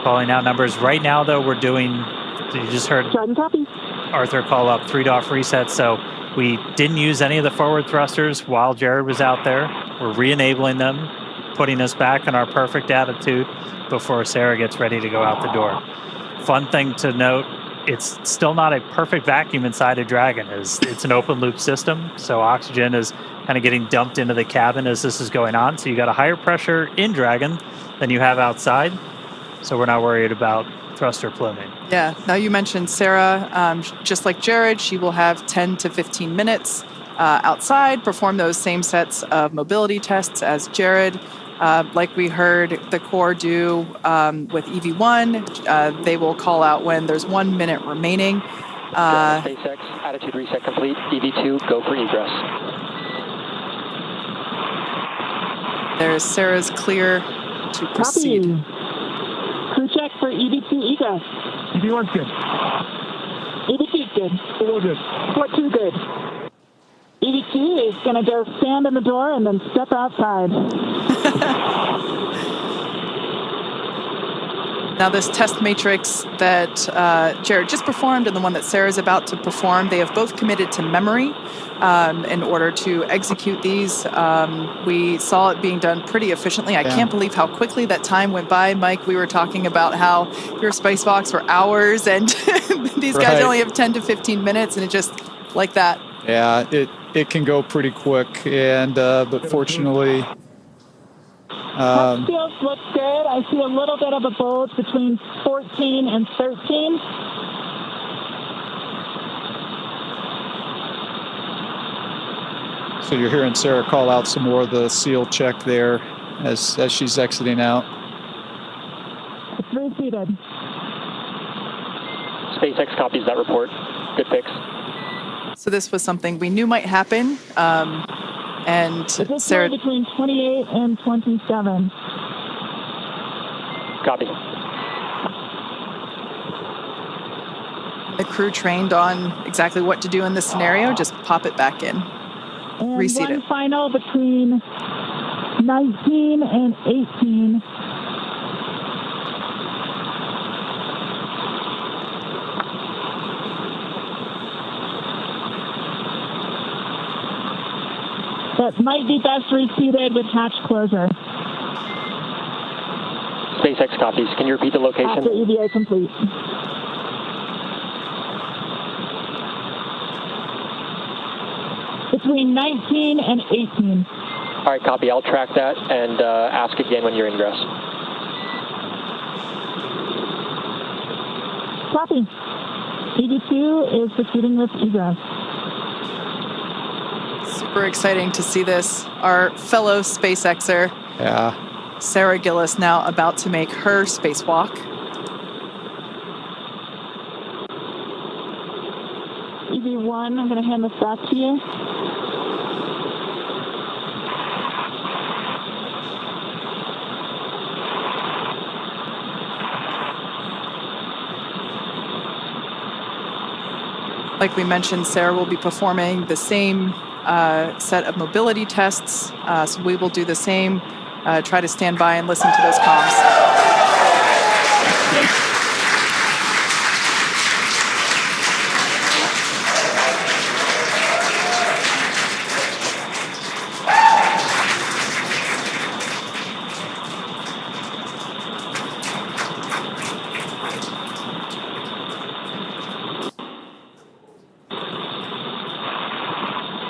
calling out numbers. Right now, though, we're doing, you just heard Arthur call up 3-DOF reset, so we didn't use any of the forward thrusters while Jared was out there. We're re-enabling them, putting us back in our perfect attitude before Sarah gets ready to go out the door. Fun thing to note, it's still not a perfect vacuum inside a Dragon. It's an open loop system, so oxygen is kind of getting dumped into the cabin as this is going on. So you got a higher pressure in Dragon than you have outside. So we're not worried about thruster pluming. Yeah. Now you mentioned Sarah, just like Jared, she will have 10 to 15 minutes outside, perform those same sets of mobility tests as Jared. Like we heard the Corps do with EV1, they will call out when there's 1 minute remaining. SpaceX, attitude reset complete. EV2, go for egress. There's Sarah's clear to proceed. Copy. Crew check for EV2 egress. EV1's good. EV2's good. All good. Port 2 good. EV2 is going to go stand in the door and then step outside. Now this test matrix that Jared just performed and the one that Sarah's about to perform, they have both committed to memory in order to execute these. We saw it being done pretty efficiently. I can't believe how quickly that time went by. Mike, we were talking about how your spacewalks were hours and these guys only have 10 to 15 minutes and it just like that. Yeah, it can go pretty quick, and but fortunately, Fields looks good. I see a little bit of a bulge between 14 and 13. So you're hearing Sarah call out some more of the seal check there as she's exiting out. It's reseated. SpaceX copies that report. Good fix. So this was something we knew might happen. And Sarah, between 28 and 27. Copy. The crew trained on exactly what to do in this scenario. Just pop it back in. And Reseat one it. final between 19 and 18. That might be best reseated with hatch closure. SpaceX copies. Can you repeat the location? After EVA complete. Between 19 and 18. All right, copy. I'll track that and ask again when you're ingress. Copy. EV2 is proceeding with egress. Super exciting to see this. Our fellow SpaceXer, Sarah Gillis, now about to make her spacewalk. EV1, I'm going to hand this back to you. Like we mentioned, Sarah will be performing the same set of mobility tests. So we will do the same, try to stand by and listen to those comms.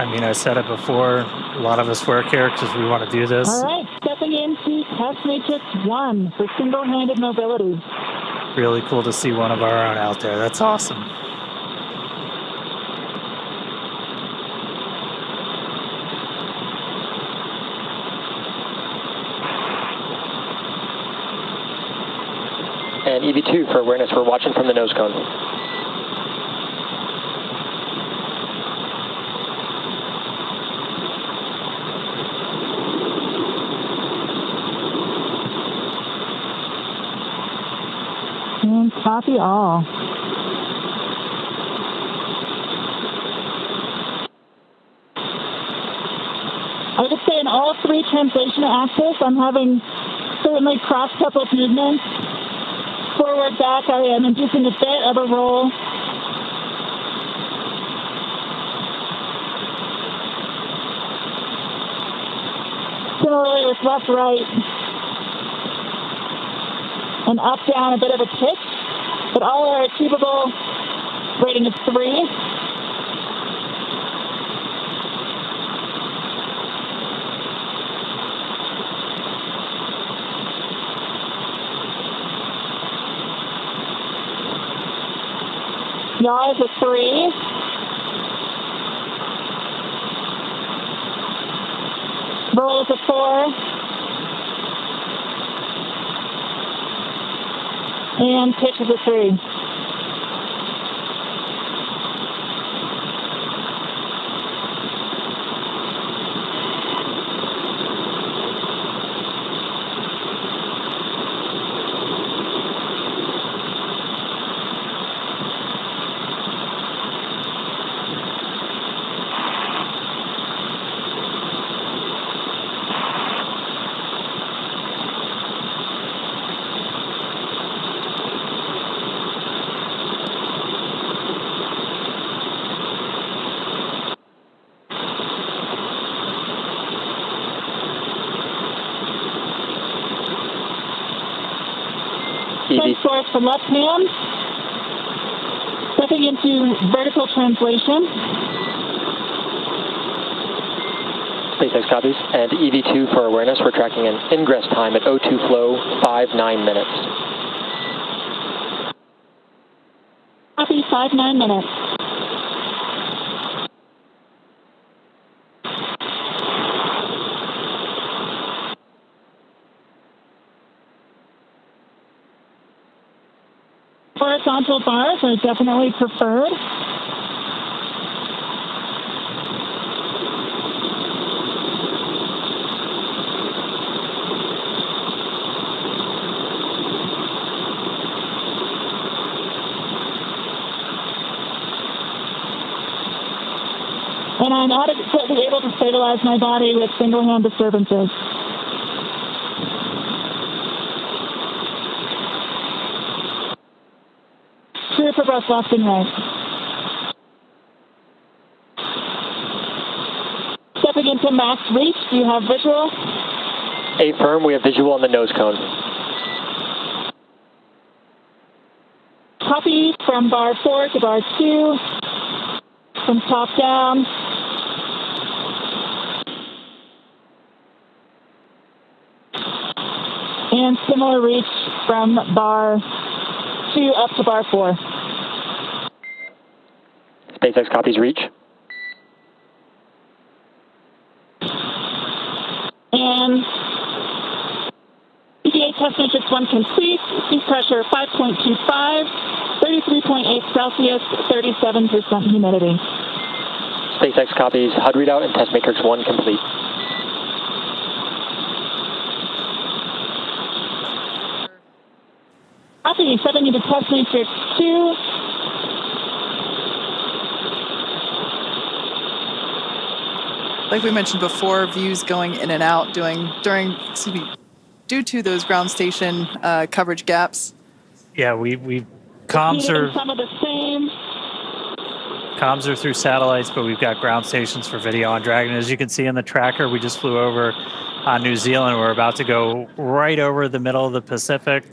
I mean, I said it before, a lot of us work here because we want to do this. All right, stepping into test matrix 1 for single-handed mobility. Really cool to see one of our own out there. That's awesome. And EV2 for awareness, we're watching from the nose cone. And copy all. I would say in all three translation axes, I'm having certainly cross-coupled movements forward back, I am inducing a bit of a roll. Similarly with left, right, and up, down, a bit of a pitch, but all are achievable. Rating is 3. Yaw is a 3. Roll is a 4. And pitch is a 3. Source for left hand, stepping into vertical translation. SpaceX copies. And EV2 for awareness, we're tracking an ingress time at O2 flow, 5-9 minutes. Copy, 5-9 minutes. Horizontal bars are definitely preferred. And I'm adequately able to stabilize my body with single-hand disturbances. For both left and right. Stepping into max reach, do you have visual? Affirm, we have visual on the nose cone. Copy from bar 4 to bar 2, from top down. And similar reach from bar 2 up to bar 4. SpaceX copies reach. And EVA test matrix 1 complete. Seat pressure 5.25, 33.8 Celsius, 37% humidity. SpaceX copies HUD readout and test matrix 1 complete. Copy, stepping into test matrix 2. Like we mentioned before, views going in and out due to those ground station coverage gaps. Yeah, we comms are some of the same. Comms are through satellites, but we've got ground stations for video on Dragon. As you can see in the tracker, we just flew over on New Zealand. We're about to go right over the middle of the Pacific.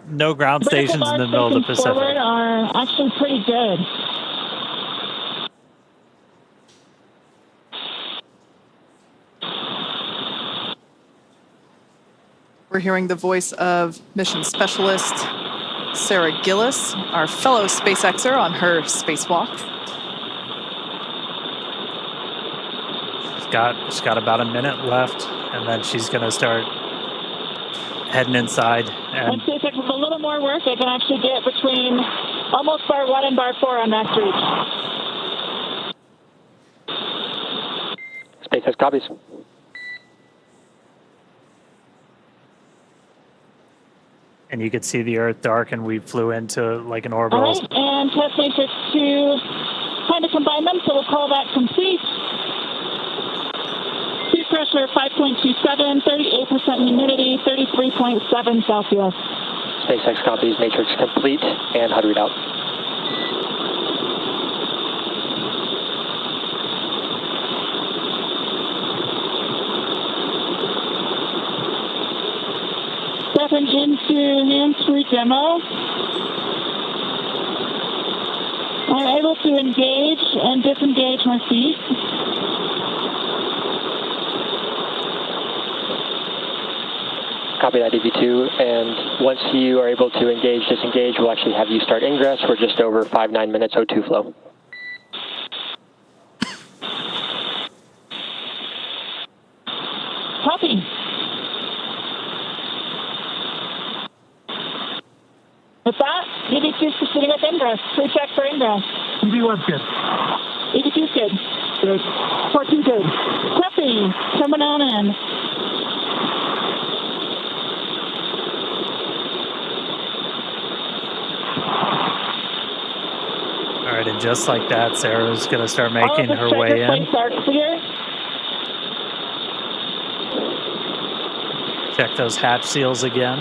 No ground stations in the middle of the Pacific. Forward are actually pretty good. We're hearing the voice of mission specialist Sarah Gillis, our fellow SpaceXer on her spacewalk. She's got about a minute left, and then she's going to start heading inside. And SpaceX with a little more work, they can actually get between almost bar 1 and bar 4 on max reach. SpaceX copies. And you could see the Earth dark, and we flew into like an orbital. All right, and test matrix 2, trying to combine them, so we'll call that complete. Seat pressure 5.27, 38% humidity, 33.7 Celsius. SpaceX copies, matrix complete, and HUD readout. Stepping into hands-free demo. I'm able to engage and disengage my feet. Copy that, EV2, and once you are able to engage, disengage, we'll actually have you start ingress. We're just over 5-9 minutes O2 flow. Copy. With that, EV2 is proceeding with ingress. Pre-check for ingress. EV1's good. EV2's good. Good. 14 good. Copy. Coming on in. All right, and just like that, Sarah's going to start making her way in. Are clear. Check those hatch seals again.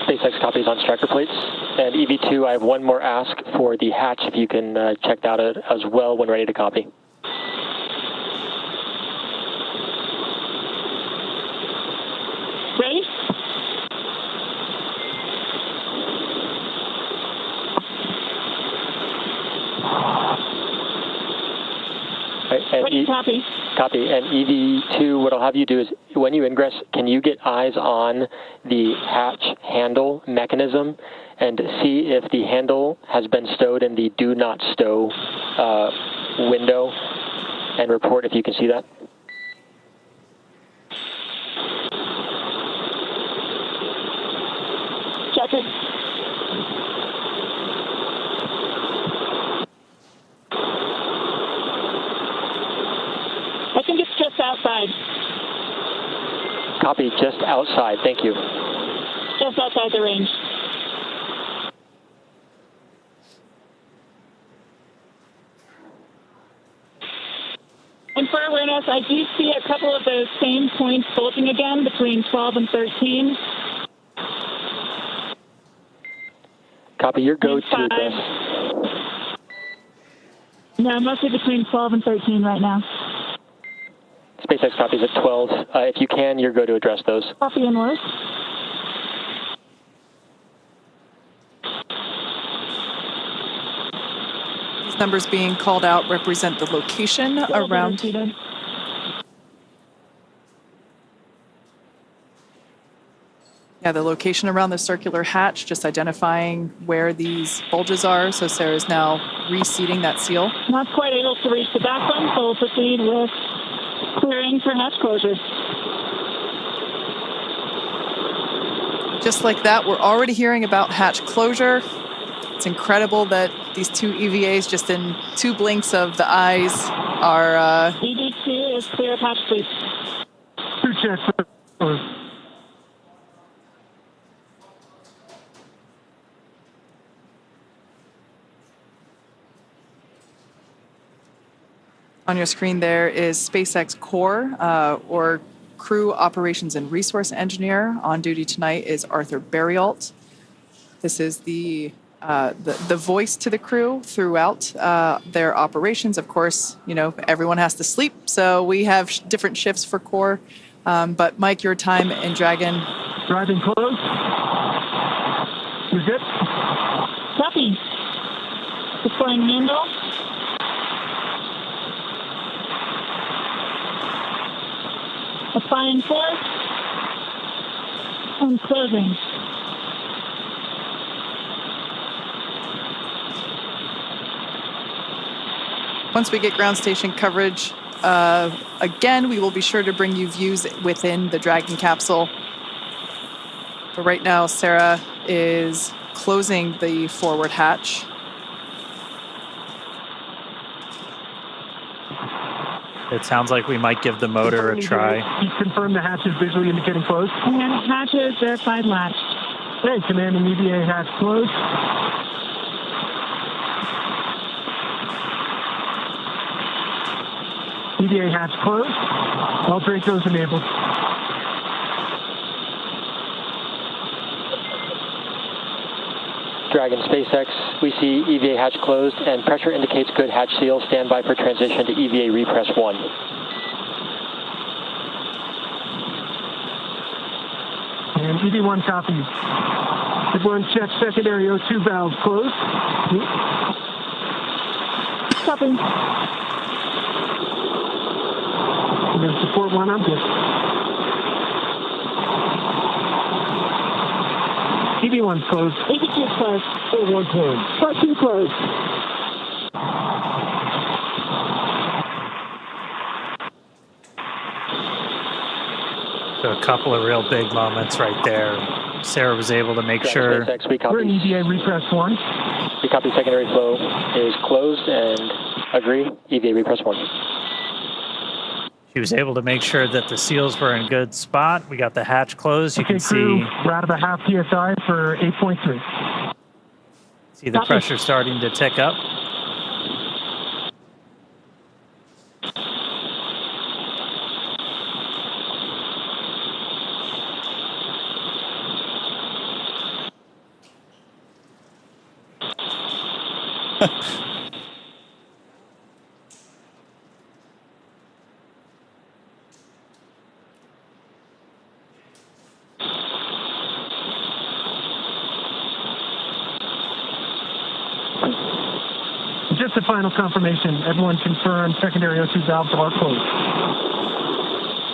SpaceX copies on striker plates. And EV2, I have one more ask for the hatch, if you can check that out as well when ready to copy. Ready? Ready, copy. Copy. And EV2, what I'll have you do is, when you ingress, can you get eyes on the hatch handle mechanism and see if the handle has been stowed in the do not stow window, and report if you can see that? Check it. I think it's just outside. Copy, just outside. Thank you. Just outside the range. And for awareness, I do see a couple of those same points bulging again between 12 and 13. Copy, your go to address. No, mostly between 12 and 13 right now. SpaceX copies at 12. If you can, your go to address those. Copy and work. These numbers being called out represent the location around. Yeah, the location around the circular hatch, just identifying where these bulges are. So Sarah's now reseating that seal. Not quite able to reach the back one, so we'll proceed with clearing for hatch closure. Just like that, we're already hearing about hatch closure. It's incredible that these two EVAs, just in 2 blinks of the eyes, are... ED2 is clear of hatch, please. 2 checks. On your screen there is SpaceX Core, or Crew Operations and Resource Engineer. On duty tonight is Arthur Berrialt. This is the voice to the crew throughout their operations. Of course, you know, everyone has to sleep, so we have different shifts for Core. But Mike, your time in Dragon. Driving close. You're good? Copy. Deploying handle. Applying force. And closing. Once we get ground station coverage, again, we will be sure to bring you views within the Dragon capsule. But right now, Sarah is closing the forward hatch. It sounds like we might give the motor a try. Confirm the hatch is visually indicating closed. And hatch is verified latched. Hey, command and EVA hatch closed. EVA hatch closed. All Dracos enabled. Dragon SpaceX, we see EVA hatch closed and pressure indicates good hatch seal. Stand by for transition to EVA repress 1. And EV1 copies. Everyone check secondary O2 valve closed. Copy. And then support 1 object. EV1 closed. EV2 closed. 41 closed. 14 closed. So a couple of real big moments right there. Sarah was able to make sure. SpaceX, we We're in copy. EVA repress 1. We copy secondary flow is closed and agree. EVA repress 1. She was able to make sure that the seals were in good spot. We got the hatch closed. You Okay, can crew, see we're out of a half PSI for 8.3. the pressure starting to tick up. Just a final confirmation. Everyone confirm secondary O2 valves are closed.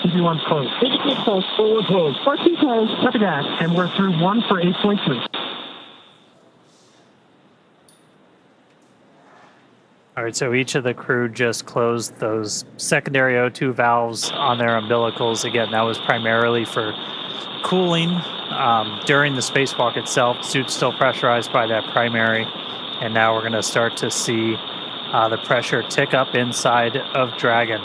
EV1's closed. EV2 closed. 41 closed. 14 closed. Copy that. And we're through 1 for 8.3. All right, so each of the crew just closed those secondary O2 valves on their umbilicals. Again, that was primarily for cooling. During the spacewalk itself, the suit's still pressurized by that primary. And now we're going to start to see the pressure tick up inside of Dragon.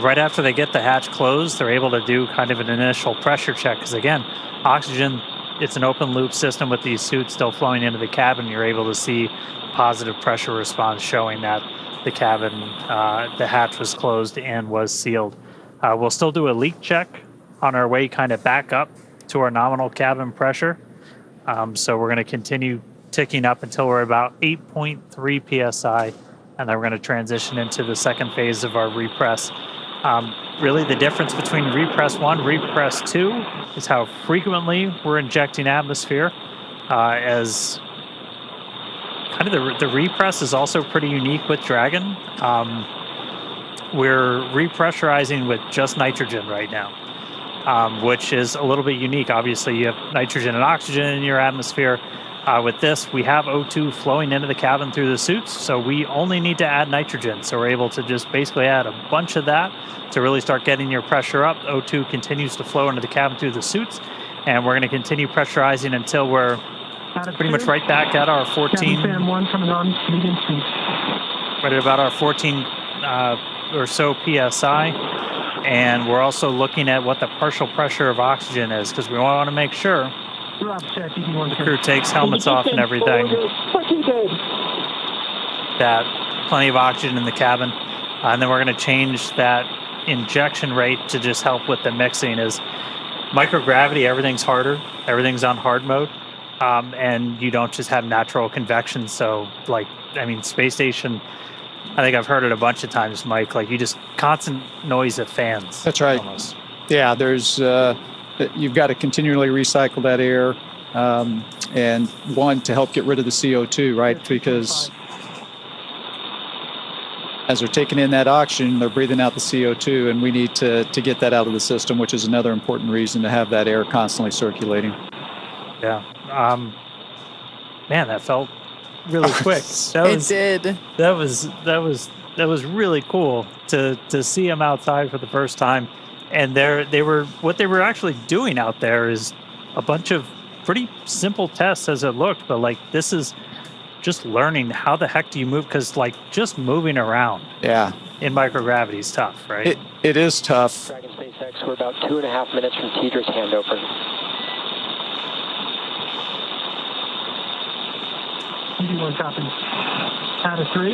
Right after they get the hatch closed, they're able to do kind of an initial pressure check. Because again, oxygen, it's an open loop system with these suits still flowing into the cabin. You're able to see positive pressure response showing that the cabin, the hatch was closed and was sealed. We'll still do a leak check on our way kind of back up to our nominal cabin pressure. So we're going to continue ticking up until we're about 8.3 psi, and then we're going to transition into the second phase of our repress. Really the difference between repress 1, repress 2 is how frequently we're injecting atmosphere, as kind of the repress is also pretty unique with Dragon. We're repressurizing with just nitrogen right now, which is a little bit unique. Obviously, you have nitrogen and oxygen in your atmosphere. With this, we have O2 flowing into the cabin through the suits, so we only need to add nitrogen. So we're able to just basically add a bunch of that to really start getting your pressure up. O2 continues to flow into the cabin through the suits, and we're going to continue pressurizing until we're pretty much right back at our 14. Fan 1 coming on, medium speed. Right at about our 14 or so PSI. And we're also looking at what the partial pressure of oxygen is, because we want to make sure the crew takes helmets off and everything, that plenty of oxygen in the cabin. And then we're going to change that injection rate to just help with the mixing. Is microgravity, everything's harder, everything's on hard mode, and you don't just have natural convection. So like, I mean, space station, I think I've heard it a bunch of times, Mike, like you just constant noise of fans. That's right. Almost. Yeah, there's you've got to continually recycle that air, and one, to help get rid of the CO2, right? Because as they're taking in that oxygen, they're breathing out the CO2, and we need to get that out of the system, which is another important reason to have that air constantly circulating. Yeah. Man, that felt really quick. It did. That was really cool to see them outside for the first time. And what they were actually doing out there is a bunch of pretty simple tests as it looked, but like this is just learning how the heck do you move, because like just moving around in microgravity is tough, right? It is tough. Dragon SpaceX, we're about 2.5 minutes from Tedra's handover. EV1 copy. Out of 3.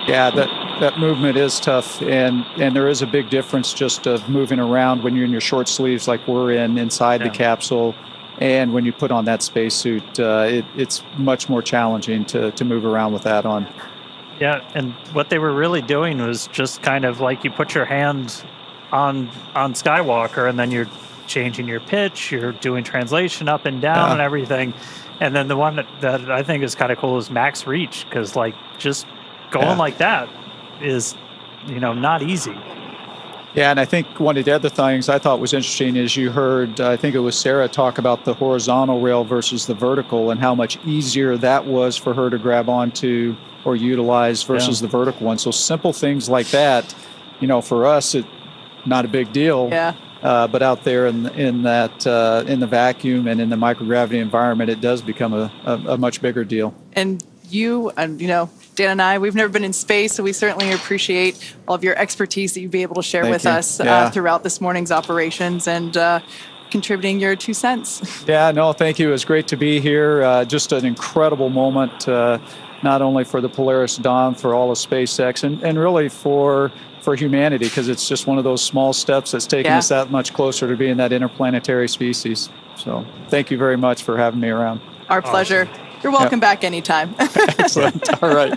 Yeah, that movement is tough, and there is a big difference just of moving around when you're in your short sleeves like we're inside the capsule, and when you put on that spacesuit, it's much more challenging to move around with that on. Yeah, and what they were really doing was just kind of like you put your hand on Skywalker, and then you're changing your pitch, you're doing translation up and down and everything. And then the one that I think is kind of cool is max reach, because like just going like that is, not easy. Yeah, and I think one of the other things I thought was interesting is you heard, I think it was Sarah, talk about the horizontal rail versus the vertical and how much easier that was for her to grab onto or utilize versus the vertical one. So simple things like that, for us, it's not a big deal. Yeah. But out there in the vacuum and in the microgravity environment, it does become a much bigger deal. And you and Dan and I, we've never been in space, so we certainly appreciate all of your expertise that you'd be able to share with us throughout this morning's operations and contributing your 2 cents. Yeah, no, thank you. It was great to be here. Just an incredible moment, not only for the Polaris Dawn, for all of SpaceX, and really for humanity, because it's just one of those small steps that's taken us that much closer to being that interplanetary species. So thank you very much for having me around. Our pleasure. Awesome. You're welcome back anytime. Excellent. All right.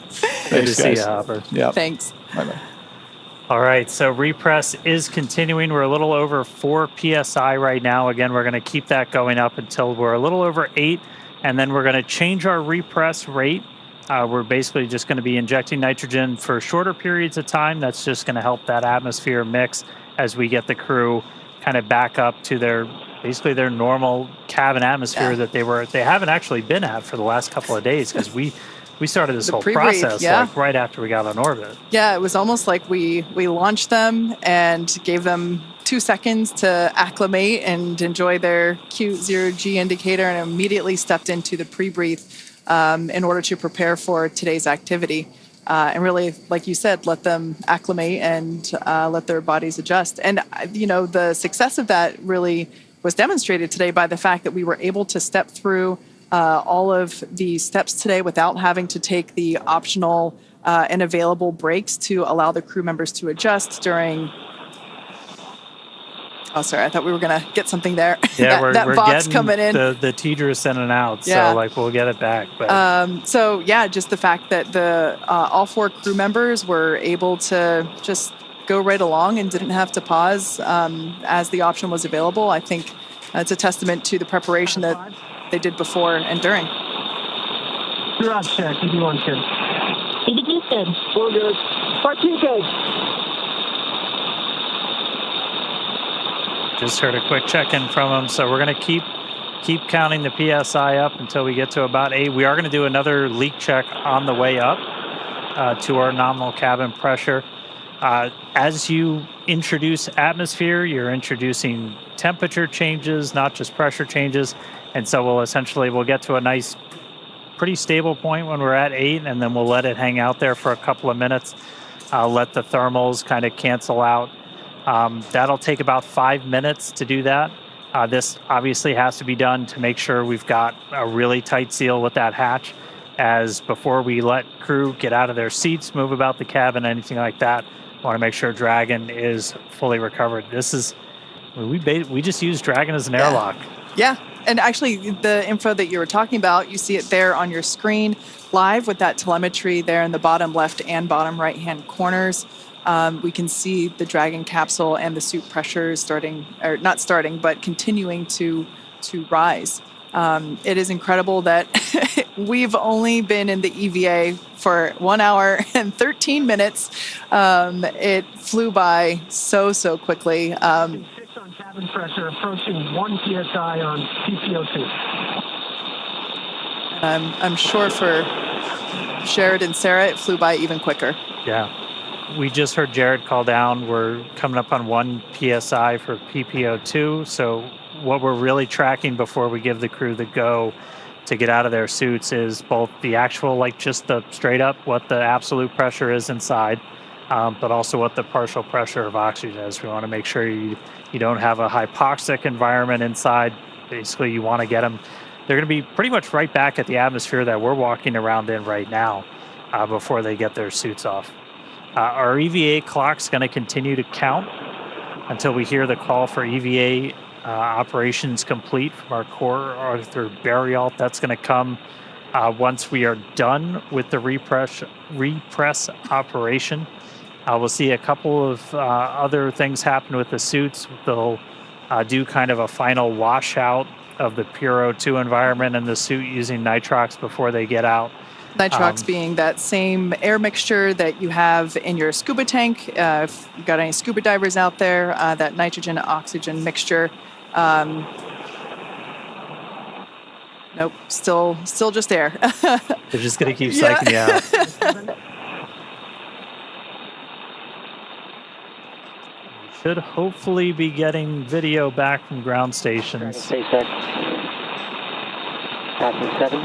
Good to see you, Hopper. Yeah. Thanks. Bye-bye. All right, so repress is continuing. We're a little over 4 PSI right now. Again, we're going to keep that going up until we're a little over 8, and then we're going to change our repress rate. We're basically just going to be injecting nitrogen for shorter periods of time. That's just going to help that atmosphere mix as we get the crew kind of back up to their normal cabin atmosphere that they haven't actually been at for the last couple of days, because we started this whole process like right after we got on orbit. Yeah, it was almost like we launched them and gave them 2 seconds to acclimate and enjoy their cute 0G indicator, and immediately stepped into the pre-breathe in order to prepare for today's activity. And really, like you said, let them acclimate and let their bodies adjust. And, the success of that really was demonstrated today by the fact that we were able to step through all of the steps today without having to take the optional and available breaks to allow the crew members to adjust during... Oh, sorry, I thought we were going to get something there. Yeah, that we're box getting coming in. The teeters in and out, so we'll get it back. But. So just the fact that the all 4 crew members were able to just go right along and didn't have to pause as the option was available, I think it's a testament to the preparation that they did before and during. Garage check, ED1 check. ED2 good. We're good. Part 2 good. Just heard a quick check-in from them, so we're going to keep counting the PSI up until we get to about 8. We are going to do another leak check on the way up to our nominal cabin pressure. As you introduce atmosphere, you're introducing temperature changes, not just pressure changes, and so we'll get to a nice, pretty stable point when we're at 8, and then we'll let it hang out there for a couple of minutes. Let the thermals kind of cancel out. That'll take about 5 minutes to do that. This obviously has to be done to make sure we've got a really tight seal with that hatch, as before we let crew get out of their seats, move about the cabin, anything like that, want to make sure Dragon is fully recovered. We just use Dragon as an airlock. Yeah, and actually the info that you were talking about, you see it there on your screen live with that telemetry there in the bottom left and bottom right hand corners. We can see the Dragon capsule and the suit pressures continuing to rise. It is incredible that we've only been in the EVA for 1 hour and 13 minutes. It flew by so quickly. 6 on cabin pressure, approaching 1 PSI on PPO2. I'm sure for Jared and Sarah, it flew by even quicker. Yeah. We just heard Jared call down. We're coming up on 1 PSI for PPO2. So what we're really tracking before we give the crew the go to get out of their suits is both the actual, like just the straight up, what the absolute pressure is inside, but also what the partial pressure of oxygen is. We want to make sure you don't have a hypoxic environment inside. Basically, you want to get them. They're going to be pretty much right back at the atmosphere that we're walking around in right now before they get their suits off. Our EVA clock's going to continue to count until we hear the call for EVA operations complete from our core Arthur Burial. That's going to come once we are done with the repress operation. We'll see a couple of other things happen with the suits. They'll do kind of a final washout of the Puro 2 environment and the suit using nitrox before they get out. Nitrox being that same air mixture that you have in your scuba tank. If you've got any scuba divers out there, that nitrogen-oxygen mixture. Nope, still just air. They're just going to keep psyching you out. Should hopefully be getting video back from ground stations. SpaceX. Passing 7.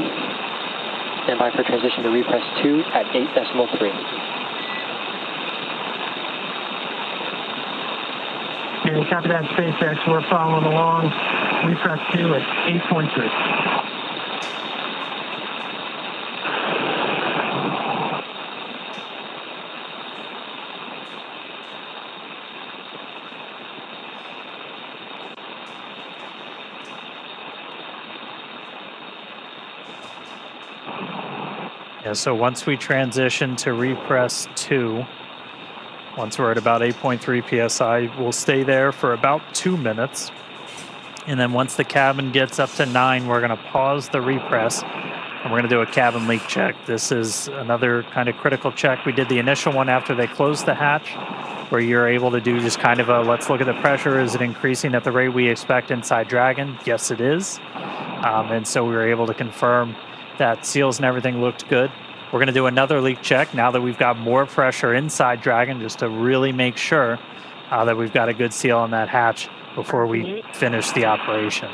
Stand by for transition to repress 2 at 8.3. Okay, copy that, SpaceX. We're following along. Repress 2 at 8.3. Yeah, so once we transition to repress 2, once we're at about 8.3 psi, we'll stay there for about 2 minutes. And then once the cabin gets up to 9, we're going to pause the repress and we're going to do a cabin leak check. This is another kind of critical check. We did the initial one after they closed the hatch, where you're able to do just kind of a, let's look at the pressure. Is it increasing at the rate we expect inside Dragon? Yes, it is. And so we were able to confirm that seals and everything looked good. We're going to do another leak check now that we've got more pressure inside Dragon, just to really make sure that we've got a good seal on that hatch before we finish the operation.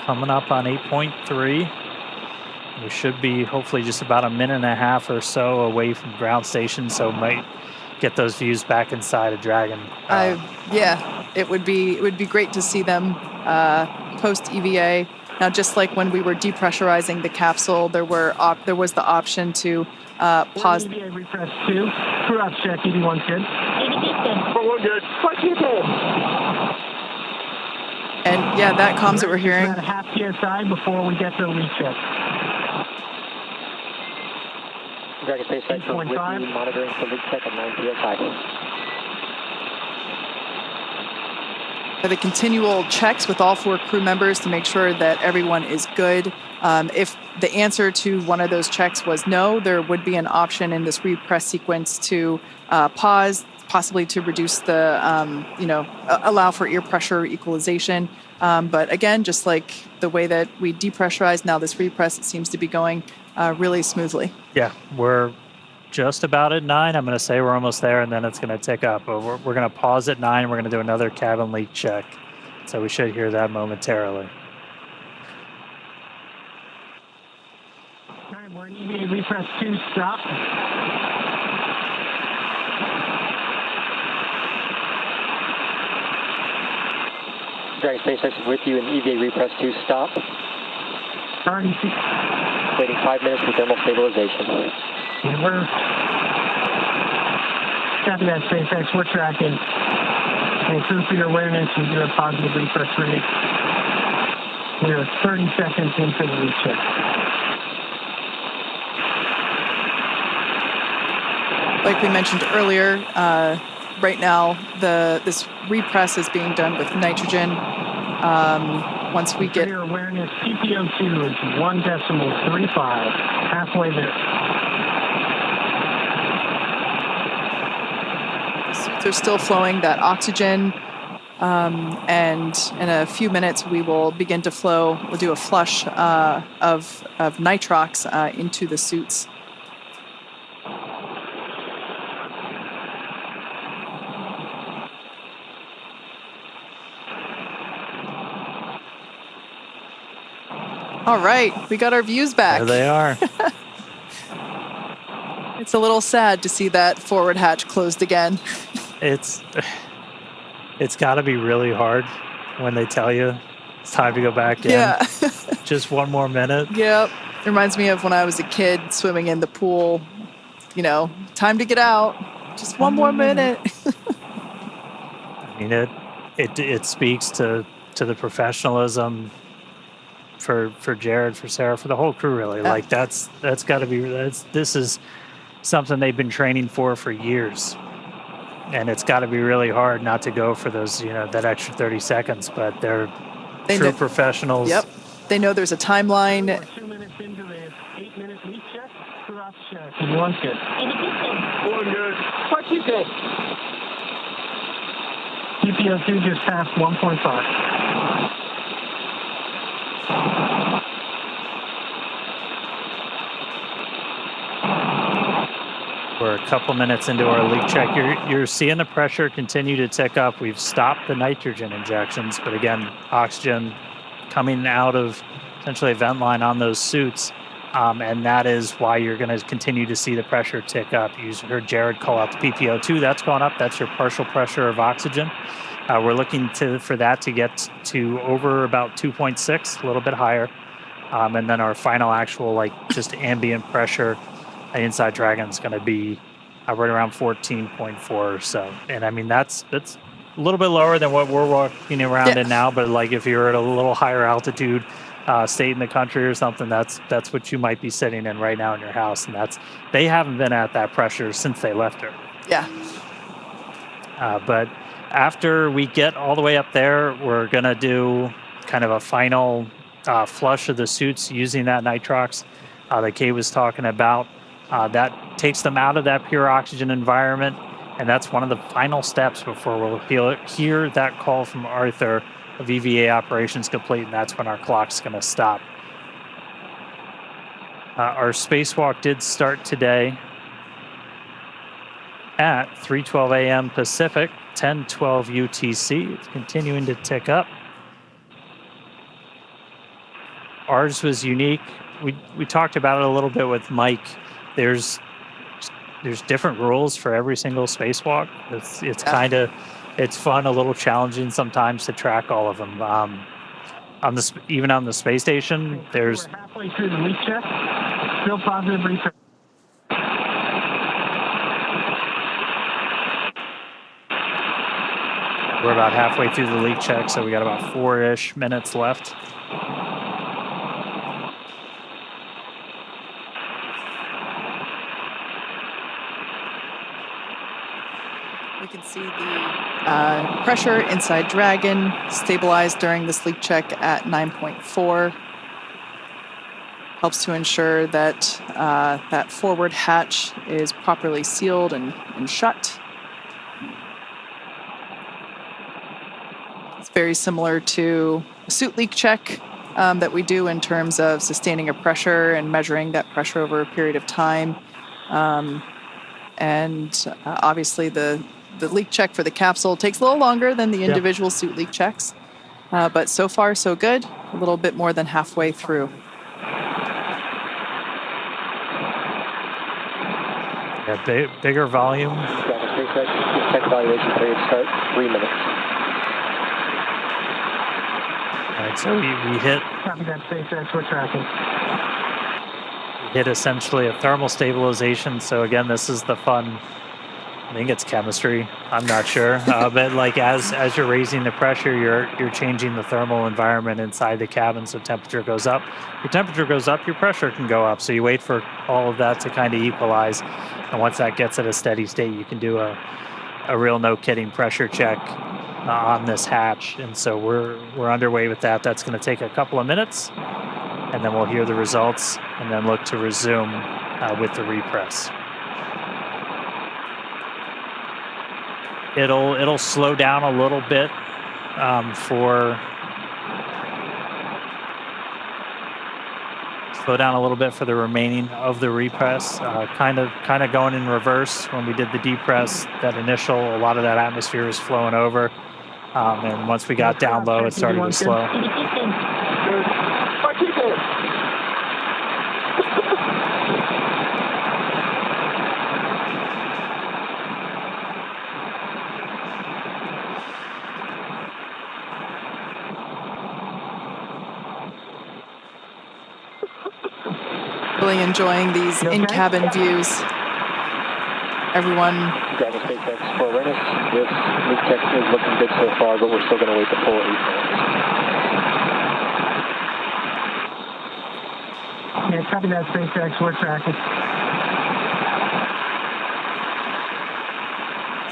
Coming up on 8.3. We should be hopefully just about a minute and a half or so away from ground station, so might get those views back inside of Dragon. Yeah, it would be great to see them post EVA. Now, just like when we were depressurizing the capsule, there was the option to pause. EVA repress 2. Crew ops check, EV1 good. We're good. And yeah, that comms that we're hearing. About a half PSI before we get to the leak check. Dragon SpaceX with you, monitoring for leak check at 9 psi. The continual checks with all 4 crew members to make sure that everyone is good. If the answer to one of those checks was no, there would be an option in this repress sequence to pause, possibly to reduce the, allow for ear pressure equalization. But again, just like the way that we depressurize now, this repress, it seems to be going really smoothly. Yeah, we're just about at 9. I'm going to say we're almost there, and then it's going to tick up. But we're going to pause at 9. We're going to do another cabin leak check. So we should hear that momentarily. All right, we're in EVA repress 2, stop. Dragon SpaceX is with you in EVA repress 2, stop. RDC. Waiting 5 minutes for thermal stabilization. And we're copy that, SpaceX. We're tracking. And crew for your awareness, we do a positive repress rate. We are 30 seconds into the leak check. Like we mentioned earlier, right now this repress is being done with nitrogen. Once we get your awareness, PPO2 is 1.35, halfway there. They're still flowing that oxygen, and in a few minutes we will begin to flow. We'll do a flush of nitrox into the suits. All right, we got our views back. There they are. It's a little sad to see that forward hatch closed again. It's got to be really hard when they tell you it's time to go back in. Yeah. Just one more minute. Yep. It reminds me of when I was a kid swimming in the pool you know, time to get out. Just one more minute. I mean, it speaks to the professionalism for Jared, for Sarah, for the whole crew, really. Yeah. Like that's got to be, this is something they've been training for years, and it's got to be really hard not to go for those, you know, that extra 30 seconds. But they're true professionals. Yep, they know there's a timeline. We're 2 minutes into this 8-minute leak check. Cross check. One's good. One good. What's you good? PPO2 just passed 1.5. We're a couple minutes into our leak check. You're seeing the pressure continue to tick up. We've stopped the nitrogen injections, but again, oxygen coming out of essentially a vent line on those suits, and that is why you're going to continue to see the pressure tick up. You heard Jared call out the PPO2. That's gone up. That's your partial pressure of oxygen. We're looking for that to get to over about 2.6, a little bit higher, and then our final actual, like, just ambient pressure inside Dragon's going to be right around 14.4 or so. And I mean, that's a little bit lower than what we're walking around in now, but like if you're at a little higher altitude state in the country or something, that's what you might be sitting in right now in your house. And they haven't been at that pressure since they left her. Yeah. But after we get all the way up there, we're going to do kind of a final flush of the suits using that nitrox that Kay was talking about. That takes them out of that pure oxygen environment, and that's one of the final steps before we'll hear that call from Arthur of EVA operations complete, and that's when our clock's going to stop. Our spacewalk did start today at 3:12 a.m. Pacific, 10:12 UTC. It's continuing to tick up. Ours was unique. We talked about it a little bit with Mike. There's different rules for every single spacewalk. It's kind of, it's fun, a little challenging sometimes to track all of them. Even on the space station, there's. We're halfway through the leak check. Still positive research. We're about halfway through the leak check, so we got about 4-ish minutes left. We can see the pressure inside Dragon stabilized during this leak check at 9.4. Helps to ensure that that forward hatch is properly sealed and shut. It's very similar to a suit leak check that we do in terms of sustaining a pressure and measuring that pressure over a period of time. Obviously the leak check for the capsule takes a little longer than the individual suit leak checks. But so far, so good. A little bit more than halfway through. Yeah, bigger volume. Check evaluation period start 3 minutes. All right, so we hit. Copy that, SpaceX. We're tracking. Hit essentially a thermal stabilization. So again, this is the fun. I think it's chemistry. I'm not sure, but like as you're raising the pressure, you're changing the thermal environment inside the cabin, so temperature goes up. Your temperature goes up, your pressure can go up. So you wait for all of that to kind of equalize, and once that gets at a steady state, you can do a real no-kidding pressure check on this hatch. And so we're underway with that. That's going to take a couple of minutes, and then we'll hear the results, and then look to resume with the repress. It'll slow down a little bit for the remaining of the repress. Kind of going in reverse. When we did the depress, that initial, a lot of that atmosphere was flowing over, and once we got down low, it started to slow. Really enjoying these in-cabin views. everyone. Dragon SpaceX for awareness. This leak check is looking good so far, but we're still going to wait the full 8 minutes. Yeah, copy that, SpaceX. We're tracking.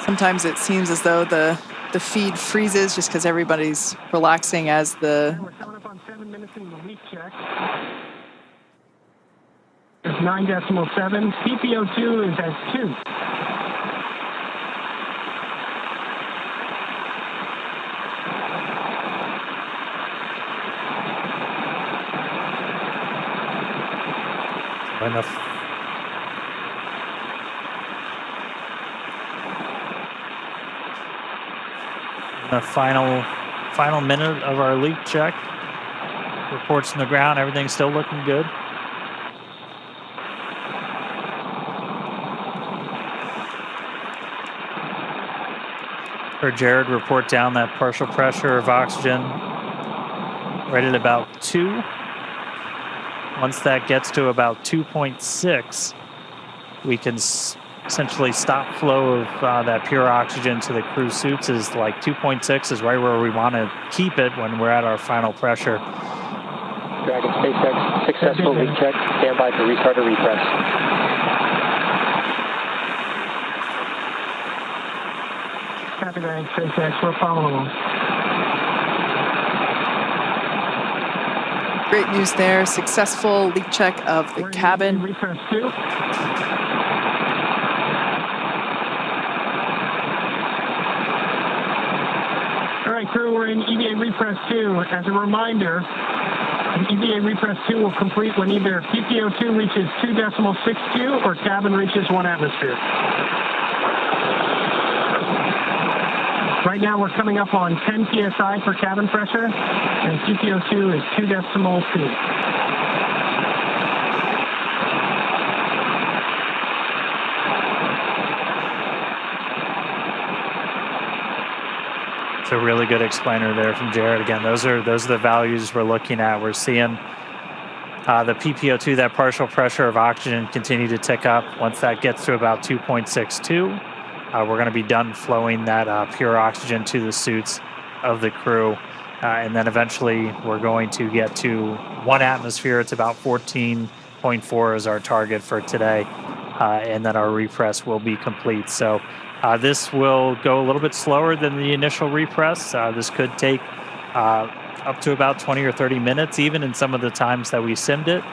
Sometimes it seems as though the feed freezes just because everybody's relaxing as the... We're coming up on 7 minutes in the leak check. It's 9.7. PPO2 is at 2. Enough. The final minute of our leak check. Reports from the ground, everything's still looking good. Heard Jared report down that partial pressure of oxygen right at about 2. Once that gets to about 2.6, we can essentially stop flow of that pure oxygen to the crew suits. Is like 2.6 is right where we want to keep it when we're at our final pressure. Dragon SpaceX, successful leak check. Stand by to restart or repress. Copy that, SpaceX. We're following along. Great news there. Successful leak check of the cabin. Repress 2. All right, crew, we're in EVA repress 2. As a reminder, EVA repress 2 will complete when either PPO2 reaches 2.62 or cabin reaches 1 atmosphere. Right now we're coming up on 10 psi for cabin pressure, and PPO2 is 2.2. It's a really good explainer there from Jared. Again, those are the values we're looking at. We're seeing the PPO2, that partial pressure of oxygen, continue to tick up. Once that gets to about 2.62, we're going to be done flowing that pure oxygen to the suits of the crew. And then eventually we're going to get to 1 atmosphere. It's about 14.4 is our target for today. And then our repress will be complete. So this will go a little bit slower than the initial repress. This could take up to about 20 or 30 minutes, even in some of the times that we simmed it.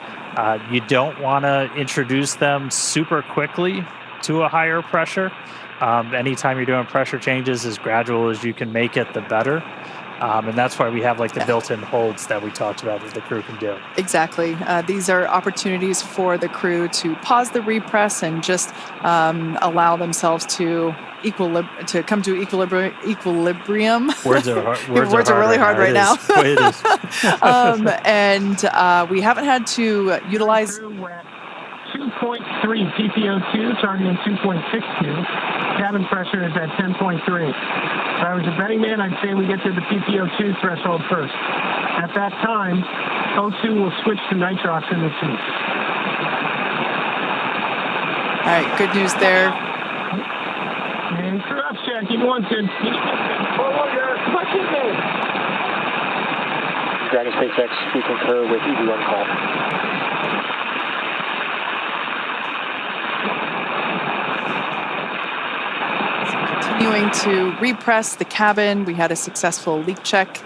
You don't want to introduce them super quickly to a higher pressure. Anytime you're doing pressure changes, as gradual as you can make it, the better. And that's why we have like the built-in holds that we talked about that the crew can do. Exactly. These are opportunities for the crew to pause the repress and just allow themselves to come to equilibrium. Words are hard. Words are really hard right now. It is. And we haven't had to utilize. 2.3 PPO2, targeting 2.62. Cabin pressure is at 10.3. If I was a betting man, I'd say we get to the PPO2 threshold first. At that time, O2 will switch to nitrox in the suit. All right, good news there. And crew ops check, give me 1 second. Dragon SpaceX, we concur with EV1 call. Continuing to repress the cabin. We had a successful leak check,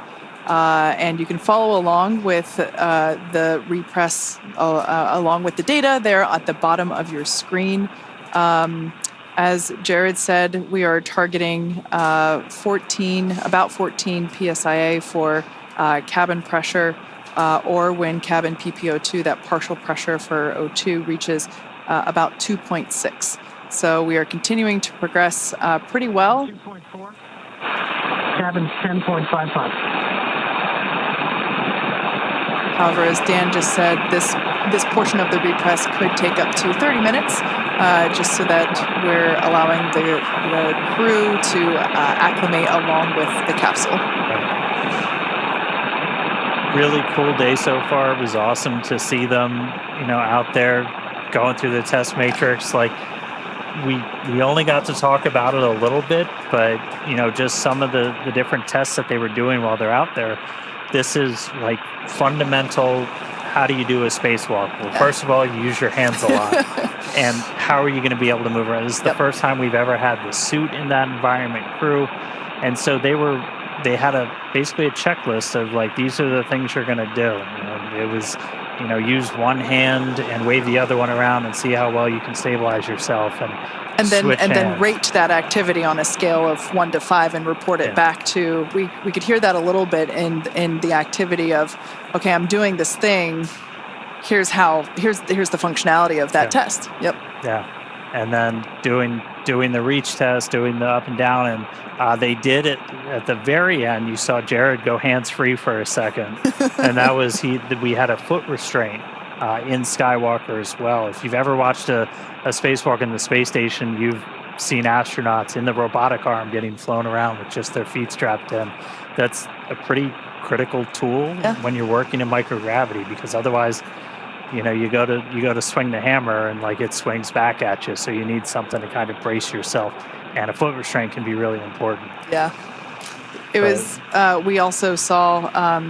and you can follow along with the repress along with the data there at the bottom of your screen. As Jared said, we are targeting about 14 psia for cabin pressure, or when cabin PPO2, that partial pressure for O2 reaches about 2.6. So we are continuing to progress pretty well. 2.4. Cabin's 10.55. However, as Dan just said, this portion of the repress could take up to 30 minutes, just so that we're allowing the crew to acclimate along with the capsule. Really cool day so far. It was awesome to see them, out there going through the test matrix. Like, we only got to talk about it a little bit, but you know, just some of the different tests that they were doing while they're out there. This is like fundamental. How do you do a spacewalk? Well, first of all, you use your hands a lot. And how are you going to be able to move around? This is the first time we've ever had the suit in that environment crew. And so they had basically a checklist of like, these are the things you're going to do. And it was, you know, use one hand and wave the other one around and see how well you can stabilize yourself. And then rate that activity on a scale of 1 to 5 and report it back to. We could hear that a little bit in the activity of, okay, I'm doing this thing. Here's the functionality of that test. Yep. Yeah, and then doing the reach test, doing the up and down, and they did it at the very end. You saw Jared go hands free for a second, and that was we had a foot restraint in Skywalker as well. If you've ever watched a spacewalk in the space station, you've seen astronauts in the robotic arm getting flown around with just their feet strapped in. That's a pretty critical tool when you're working in microgravity, because otherwise, you know, you go to swing the hammer and like it swings back at you. So you need something to kind of brace yourself, and a foot restraint can be really important. Yeah. It was. We also saw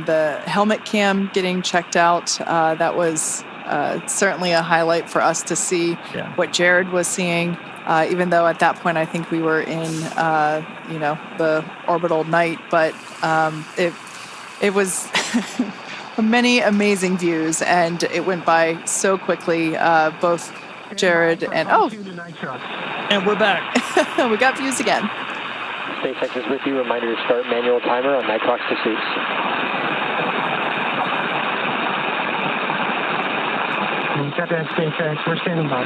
the helmet cam getting checked out. That was certainly a highlight for us to see what Jared was seeing. Even though at that point I think we were in the orbital night, but it was many amazing views, and it went by so quickly. Both Jared and we're back. We got views again. SpaceX is with you. Reminder to start manual timer on nitrox to suits. Got that, SpaceX. We're standing by.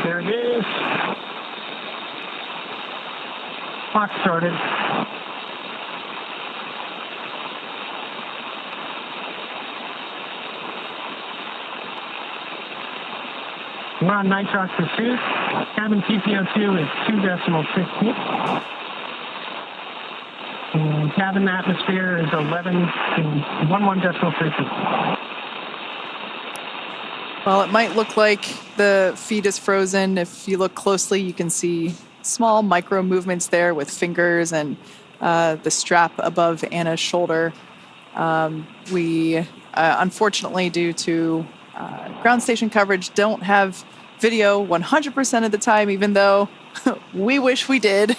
There it is. Clock started. We're on nitrox pursuit. Cabin TPO2 is 2.16. And cabin atmosphere is 11.11.32. Well, it might look like the feed is frozen. If you look closely, you can see small micro movements there with fingers and the strap above Anna's shoulder. We, unfortunately, due to ground station coverage, don't have video 100% of the time, even though we wish we did.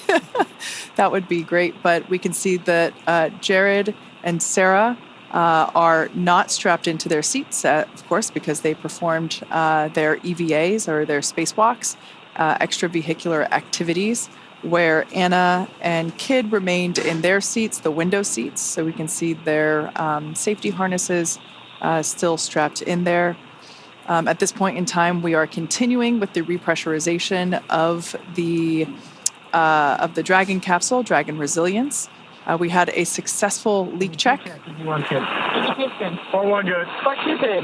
That would be great. But we can see that Jared and Sarah are not strapped into their seats, of course, because they performed their EVAs, or their spacewalks, extravehicular activities, where Anna and Kid remained in their seats, the window seats, so we can see their safety harnesses still strapped in there. At this point in time, we are continuing with the repressurization of the Dragon capsule, Dragon Resilience. We had a successful leak check. 4-1 good. 4-1 good. 4-2 good.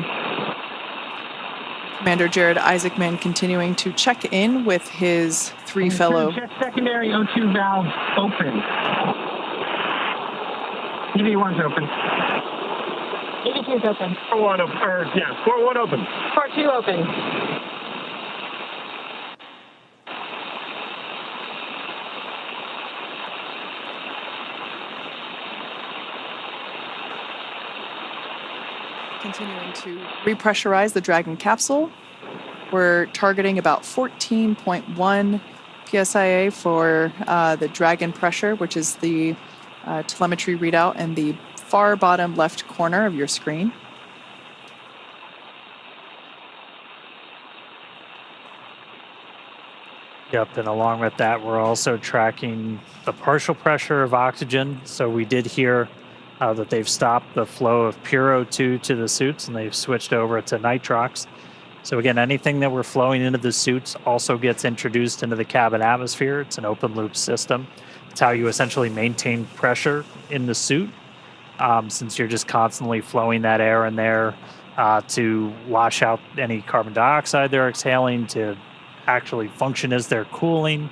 Commander Jared Isaacman continuing to check in with his three fellow. Check secondary O2 valve open. EV1's open. EV2's open. 4-1 open. 4-1 open. 4-2 open. Continuing to repressurize the Dragon capsule. We're targeting about 14.1 psia for the Dragon pressure, which is the telemetry readout in the far bottom left corner of your screen. Yep, and along with that, we're also tracking the partial pressure of oxygen. So we did hear that they've stopped the flow of pure O2 to the suits, and they've switched over to nitrox. So again, anything that we're flowing into the suits also gets introduced into the cabin atmosphere. It's an open loop system. It's how you essentially maintain pressure in the suit, since you're just constantly flowing that air in there to wash out any carbon dioxide they're exhaling, to actually function as they're cooling.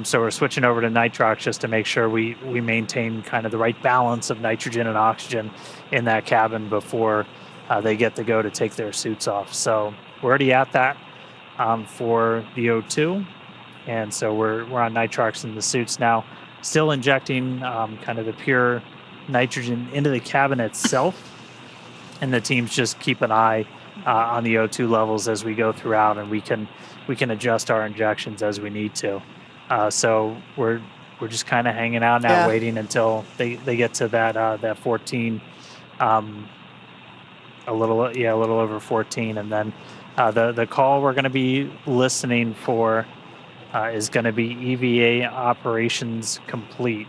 So we're switching over to nitrox just to make sure we maintain kind of the right balance of nitrogen and oxygen in that cabin before they get to go to take their suits off. So we're already at that for the O2. And so we're on nitrox in the suits now, still injecting kind of the pure nitrogen into the cabin itself. And the teams just keep an eye on the O2 levels as we go throughout, and we can adjust our injections as we need to. So we're just kind of hanging out now, waiting until they get to that 14, a little over 14, and then the call we're going to be listening for is going to be EVA operations complete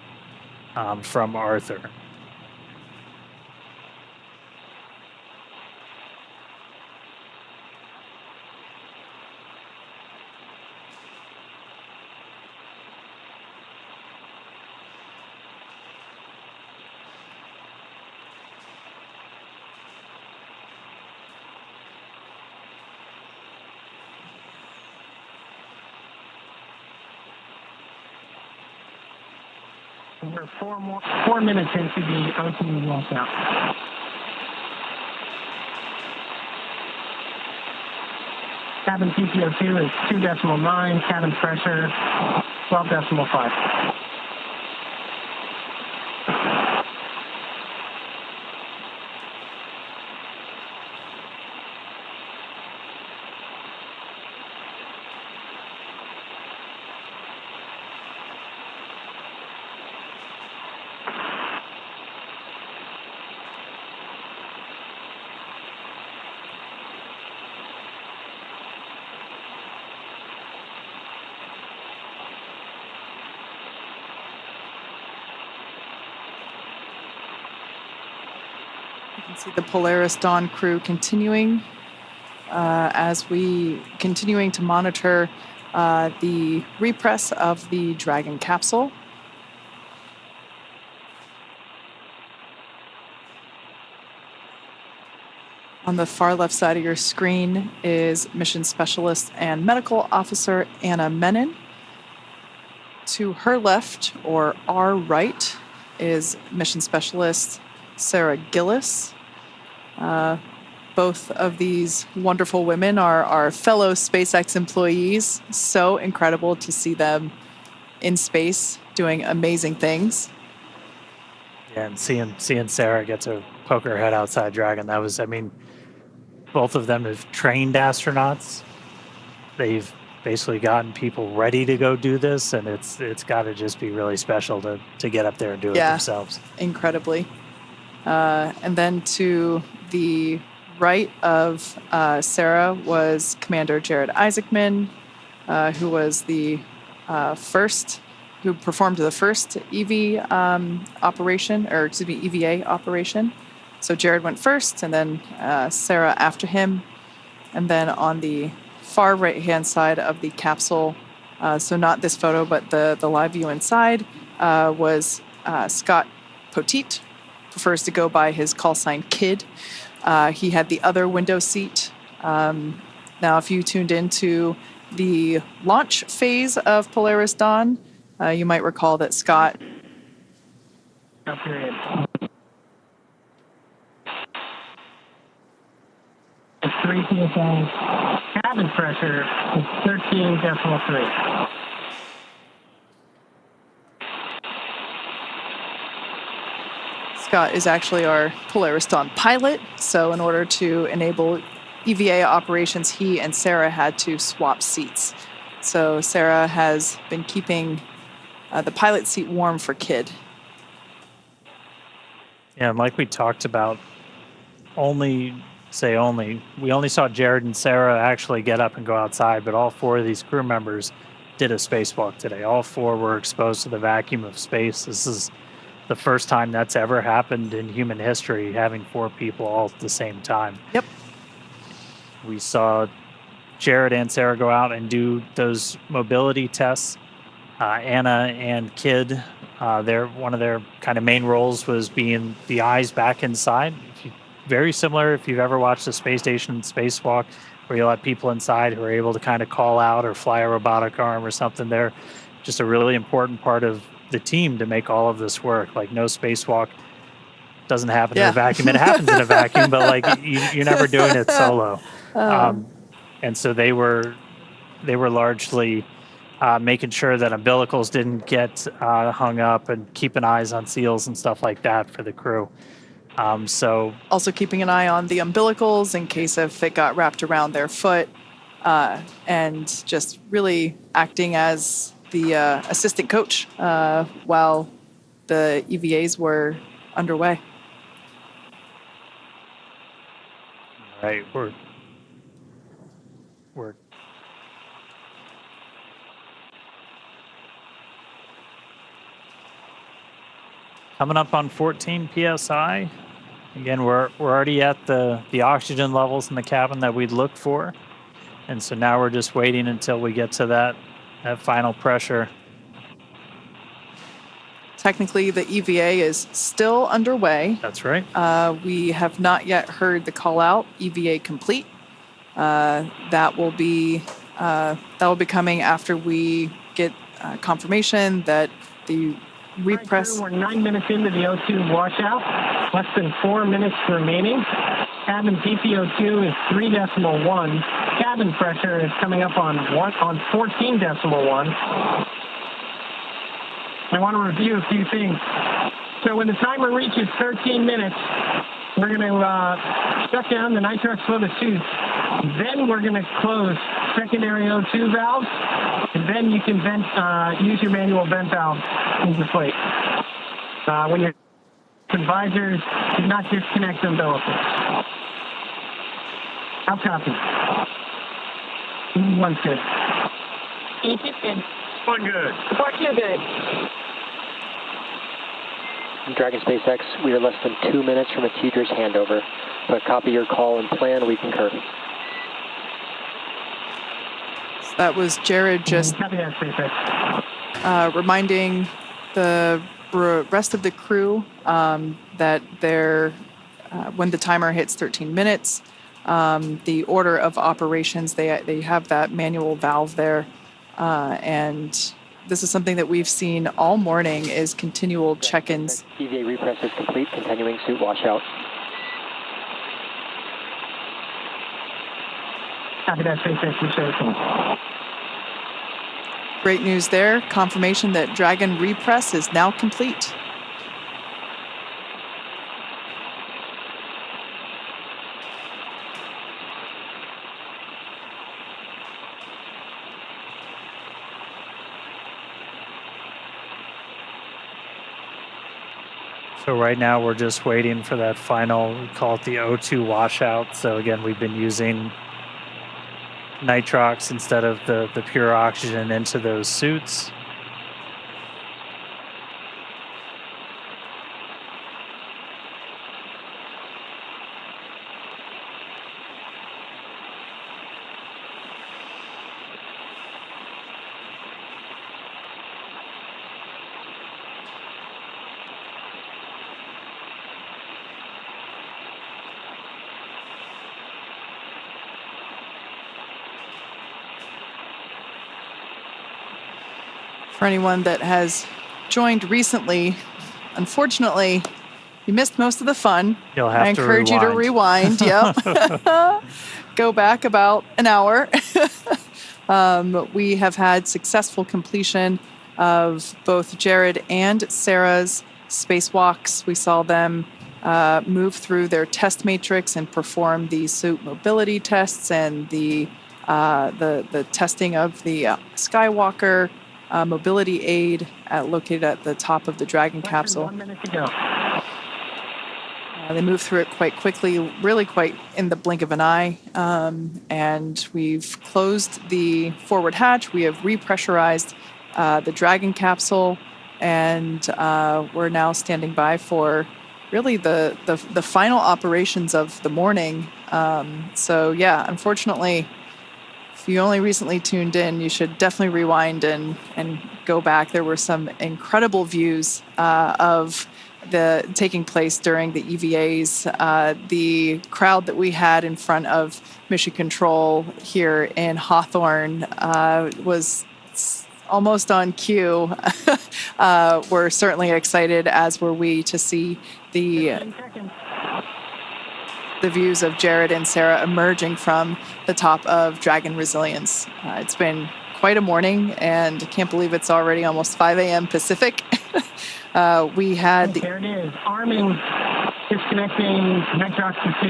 from Arthur. We're 4 minutes into the O2 walkout. Cabin TPO2 is 2.9, cabin pressure 12.5. See the Polaris Dawn crew continuing continuing to monitor the repress of the Dragon capsule. On the far left side of your screen is Mission Specialist and Medical Officer Anna Menon. To her left, or our right, is Mission Specialist Sarah Gillis. Both of these wonderful women are our fellow SpaceX employees. So incredible to see them in space doing amazing things. Yeah, and seeing Sarah get to poke her head outside Dragon, that was, I mean, both of them have trained astronauts. They've basically gotten people ready to go do this, and it's got to just be really special to get up there and do it themselves. Incredibly. And then to the right of Sarah was Commander Jared Isaacman, who was the who performed the first EVA operation. So Jared went first, and then Sarah after him. And then on the far right-hand side of the capsule, so not this photo, but the live view inside, was Scott Poteet, prefers to go by his call sign Kid. He had the other window seat. Now, if you tuned into the launch phase of Polaris Dawn, you might recall that Scott... Period. It's 3 PSI. Cabin pressure is 13.3. Scott is actually our Polaris Dawn pilot, so in order to enable EVA operations, he and Sarah had to swap seats. So Sarah has been keeping the pilot seat warm for Kid. Yeah, and like we talked about, we only saw Jared and Sarah actually get up and go outside, but all 4 of these crew members did a spacewalk today. All 4 were exposed to the vacuum of space. This is the first time that's ever happened in human history, having 4 people all at the same time. Yep. We saw Jared and Sarah go out and do those mobility tests. Anna and Kid, one of their kind of main roles was being the eyes back inside. Very similar if you've ever watched a space station spacewalk, where you let people inside who are able to kind of call out or fly a robotic arm or something. They're just a really important part of the team to make all of this work. Like, no spacewalk doesn't happen in a vacuum. It happens in a vacuum, but like you're never doing it solo. And so they were largely making sure that umbilicals didn't get hung up, and keeping eyes on seals and stuff like that for the crew. So also keeping an eye on the umbilicals in case if it got wrapped around their foot, and just really acting as the assistant coach while the EVAs were underway. Right, we're coming up on 14 psi. Again, we're already at the oxygen levels in the cabin that we'd look for, and so now we're just waiting until we get to that final pressure. Technically, the EVA is still underway. That's right. We have not yet heard the call out, EVA complete. That will be coming after we get confirmation that the repress. We're 9 minutes into the O2 washout, less than 4 minutes remaining. Cabin PPO2 is 3.1. Cabin pressure is coming up on 14.1. I want to review a few things. So when the timer reaches 13 minutes, we're going to shut down the nitrox flow the suits. Then we're going to close secondary O2 valves, and then you can use your manual vent valve in the plate. When your visors, do not disconnect umbilicals. How copy? 1 good. 8 is good. 1 good. 4 2 good. Dragon SpaceX, we are less than 2 minutes from a TDRS handover. But copy your call and plan, we concur. That was Jared just reminding the rest of the crew that when the timer hits 13 minutes, the order of operations, they have that manual valve there, and this is something that we've seen all morning is continual check-ins. EVA repress is complete, continuing suit washout. Copy that, SpaceX. Great news there. Confirmation that Dragon repress is now complete. So right now we're just waiting for that final, we call it the O2 washout. So again, we've been using nitrox instead of the pure oxygen into those suits. For anyone that has joined recently, unfortunately, you missed most of the fun. You'll have I encourage you to rewind. Yep. Go back about an hour. We have had successful completion of both Jared and Sarah's spacewalks. We saw them move through their test matrix and perform the suit mobility tests and the testing of the Skywalker mobility aid located at the top of the Dragon capsule. 1 minute to go. They moved through it quite quickly, really quite in the blink of an eye. And we've closed the forward hatch. We have repressurized the Dragon capsule, and we're now standing by for really the final operations of the morning. So yeah, unfortunately, if you only recently tuned in, you should definitely rewind and go back. There were some incredible views of the taking place during the EVAs. The crowd that we had in front of Mission Control here in Hawthorne was almost on cue. We're certainly excited, as were we, to see the views of Jared and Sarah emerging from the top of Dragon Resilience. It's been quite a morning, and I can't believe it's already almost 5 a.m. Pacific. We had there it is. Arming, disconnecting Nitrox to 2.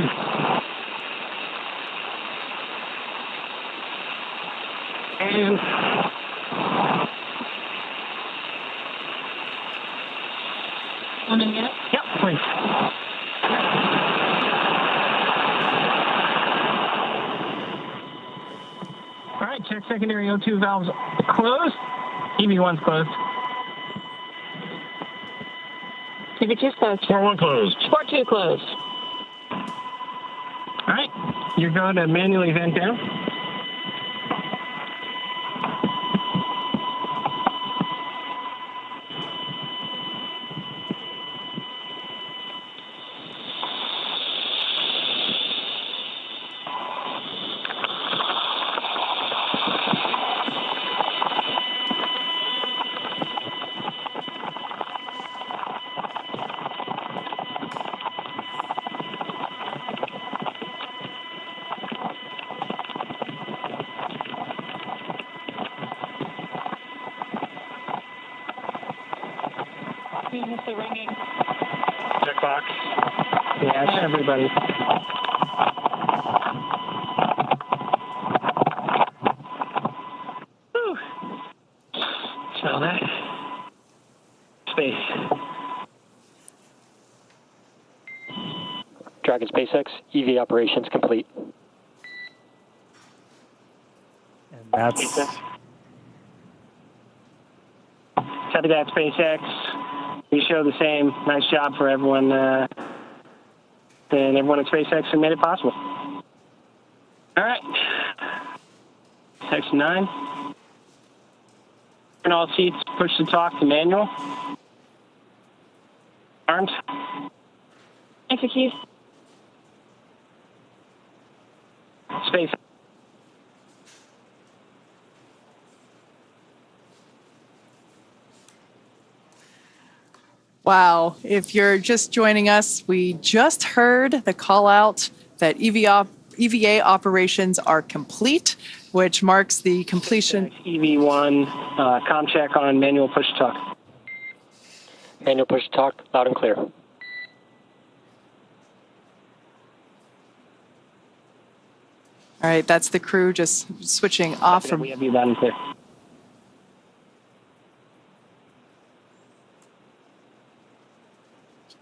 And yep, please. All right, check secondary O2 valves closed. EV1's closed. EV2's closed. Port 1 closed. Port 2 closed. All right, you're going to manually vent down. The ringing. Checkbox. Yeah, it's everybody. Whew. So that space. Dragon SpaceX, EV operations complete. And that's... Copy that, SpaceX. We show the same. Nice job for everyone, and everyone at SpaceX who made it possible. All right. Section 9. Turn all seats, push to talk to manual. Arms. Execute. Space. Wow. If you're just joining us, we just heard the call out that EVA operations are complete, which marks the completion. EV1, comm check on manual push to talk. Manual push to talk, loud and clear. All right, that's the crew just switching off from. We have you loud and clear.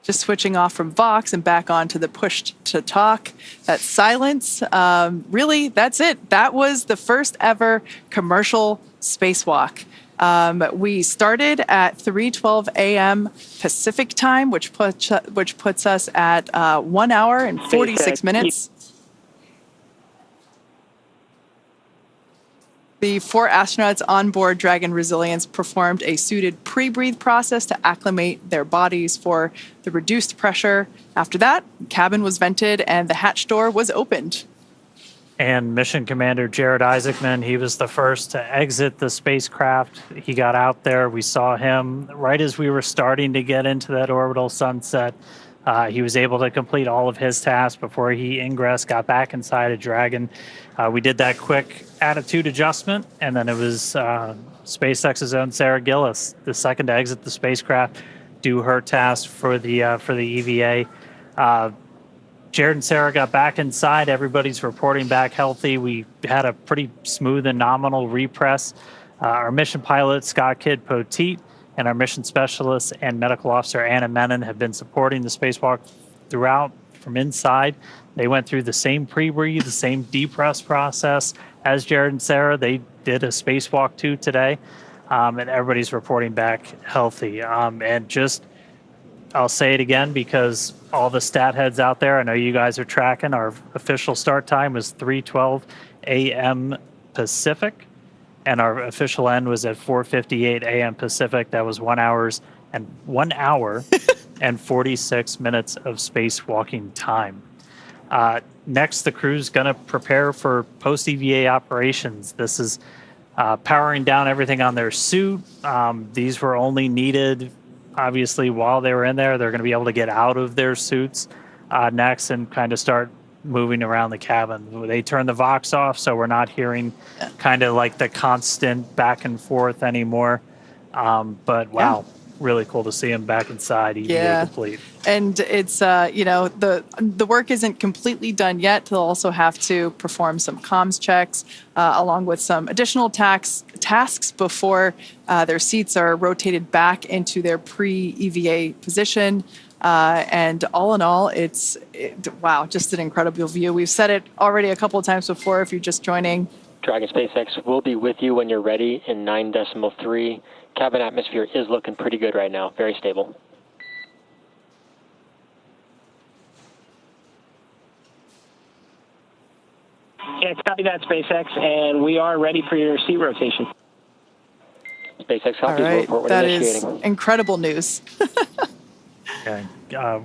Just switching off from Vox and back on to the push to talk. That silence, really, that's it. That was the first ever commercial spacewalk. We started at 3:12 a.m. Pacific time, which puts us at 1 hour and 46 minutes. The 4 astronauts on board Dragon Resilience performed a suited pre-breathe process to acclimate their bodies for the reduced pressure. After that, the cabin was vented and the hatch door was opened. And Mission Commander Jared Isaacman, he was the first to exit the spacecraft. He got out there. We saw him right as we were starting to get into that orbital sunset. He was able to complete all of his tasks before he ingressed, got back inside a Dragon. We did that quick attitude adjustment, and then it was SpaceX's own Sarah Gillis, the second to exit the spacecraft, do her task for the EVA. Jared and Sarah got back inside. Everybody's reporting back healthy. We had a pretty smooth and nominal repress. Our mission pilot, Scott Kidd Poteet, and our mission specialist and medical officer, Anna Menon, have been supporting the spacewalk throughout from inside. They went through the same pre-breathe, the same depress process as Jared and Sarah. They did a spacewalk too today, and everybody's reporting back healthy. And just, I'll say it again because all the stat heads out there, I know you guys are tracking, our official start time was 3:12 a.m. Pacific. And our official end was at 4:58 a.m. Pacific. That was 1 hour and 46 minutes of spacewalking time. Next, the crew's going to prepare for post-EVA operations. This is powering down everything on their suit. These were only needed, obviously, while they were in there. They're going to be able to get out of their suits next and kind of start moving around the cabin. They turn the Vox off, so we're not hearing kind of like the constant back and forth anymore. But wow, really cool to see them back inside, EVA complete. And it's, you know, the work isn't completely done yet. They'll also have to perform some comms checks along with some additional tasks before their seats are rotated back into their pre-EVA position. And all in all, wow, just an incredible view. We've said it already a couple of times before if you're just joining. Dragon SpaceX will be with you when you're ready in 9.3. Cabin atmosphere is looking pretty good right now, very stable. Yeah, copy that, SpaceX, and we are ready for your seat rotation. SpaceX copies, all right, report when that initiating. is incredible news. Okay.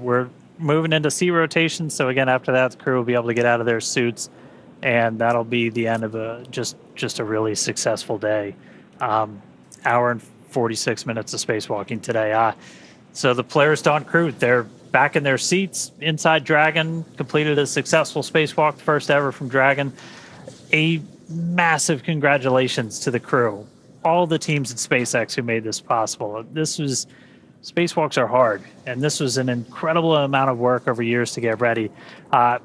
We're moving into seat rotation, so again, after that, the crew will be able to get out of their suits, and that'll be the end of just a really successful day. Hour and 46 minutes of spacewalking today. So the Polaris Dawn crew, they're back in their seats inside Dragon, completed a successful spacewalk, first ever from Dragon. A massive congratulations to the crew, all the teams at SpaceX who made this possible. Spacewalks are hard, and this was an incredible amount of work over years to get ready.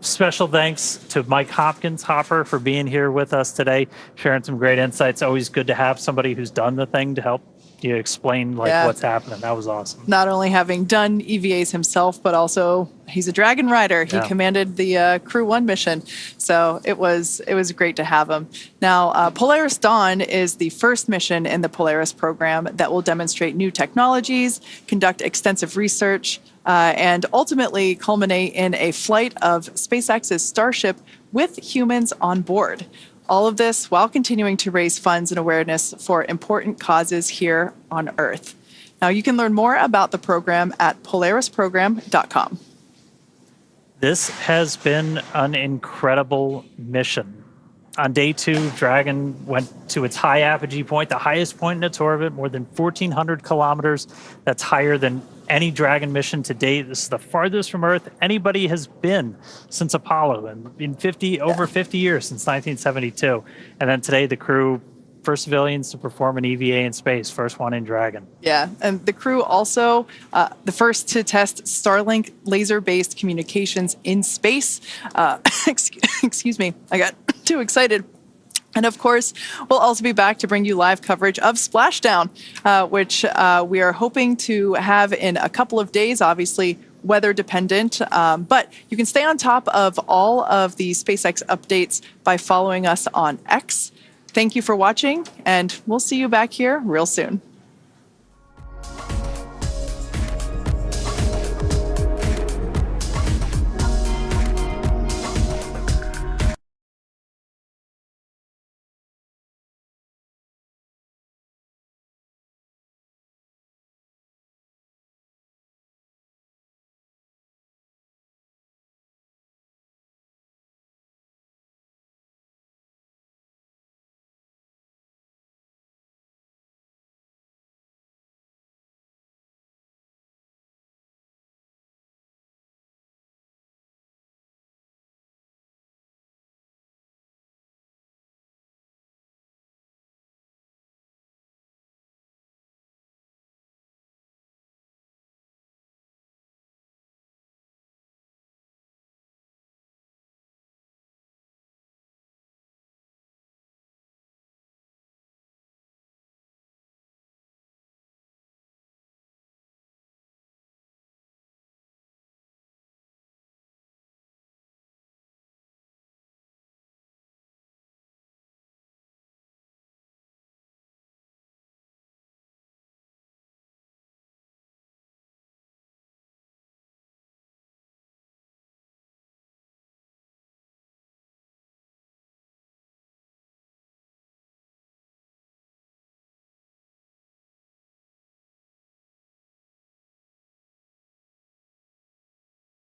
Special thanks to Mike Hopper for being here with us today, sharing some great insights. Always good to have somebody who's done the thing to help you explain what's happening. That was awesome. Not only having done EVAs himself, but also he's a Dragon rider. He commanded the Crew 1 mission. So it was great to have him. Now, Polaris Dawn is the first mission in the Polaris program that will demonstrate new technologies, conduct extensive research, and ultimately culminate in a flight of SpaceX's Starship with humans on board. All of this while continuing to raise funds and awareness for important causes here on Earth. Now, you can learn more about the program at polarisprogram.com. This has been an incredible mission. On day 2, Dragon went to its high apogee point, the highest point in its orbit, more than 1,400 kilometers. That's higher than any Dragon mission to date. This is the farthest from Earth anybody has been since Apollo, and in over 50 years, since 1972. And then today, the crew, first civilians to perform an EVA in space, first one in Dragon. Yeah, and the crew also the first to test Starlink laser-based communications in space. Excuse me, I got too excited. And of course, we'll also be back to bring you live coverage of Splashdown, which we are hoping to have in a couple of days, obviously weather dependent. But you can stay on top of all of the SpaceX updates by following us on X. Thank you for watching, and we'll see you back here real soon.